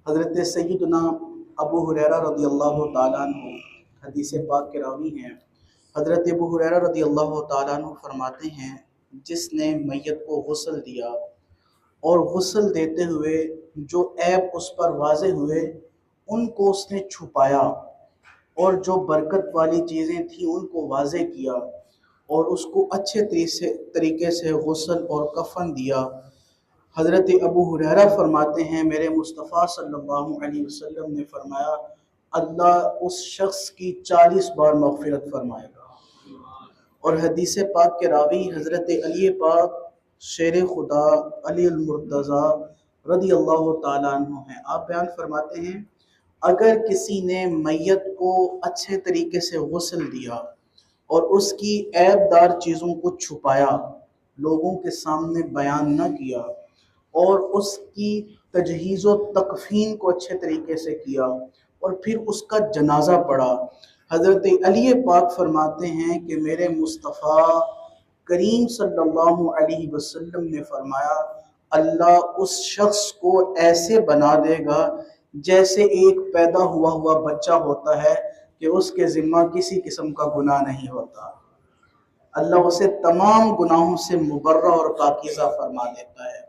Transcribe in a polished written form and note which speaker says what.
Speaker 1: حضرت سیدنا ابو ہریرہ رضی اللہ تعالیٰ عنہ حدیث پاک کے راوی ہیں۔ حضرت ابو ہریرہ رضی اللہ تعالیٰ عنہ فرماتے ہیں، جس نے میت کو غسل دیا اور غسل دیتے ہوئے جو عیب اس پر واضح ہوئے ان کو اس نے چھپایا، اور جو برکت والی چیزیں تھیں ان کو واضح کیا، اور اس کو اچھے طریقے سے غسل اور کفن دیا۔ حضرت ابو ہریرہ فرماتے ہیں، میرے مصطفیٰ صلی اللہ علیہ وسلم نے فرمایا، اللہ اس شخص کی 40 بار مغفرت فرمائے گا۔ اور حدیث پاک کے راوی حضرت علی پاک شیر خدا علی المرتضیٰ رضی اللہ تعالیٰ عنہ ہیں۔ آپ بیان فرماتے ہیں، اگر کسی نے میت کو اچھے طریقے سے غسل دیا اور اس کی عیب دار چیزوں کو چھپایا، لوگوں کے سامنے بیان نہ کیا، اور اس کی تجہیز و تکفین کو اچھے طریقے سے کیا، اور پھر اس کا جنازہ پڑھا، حضرت علی پاک فرماتے ہیں کہ میرے مصطفیٰ کریم صلی اللہ علیہ وسلم نے فرمایا، اللہ اس شخص کو ایسے بنا دے گا جیسے ایک پیدا ہوا بچہ ہوتا ہے کہ اس کے ذمہ کسی قسم کا گناہ نہیں ہوتا۔ اللہ اسے تمام گناہوں سے مبرہ اور پاکیزہ فرما دیتا ہے۔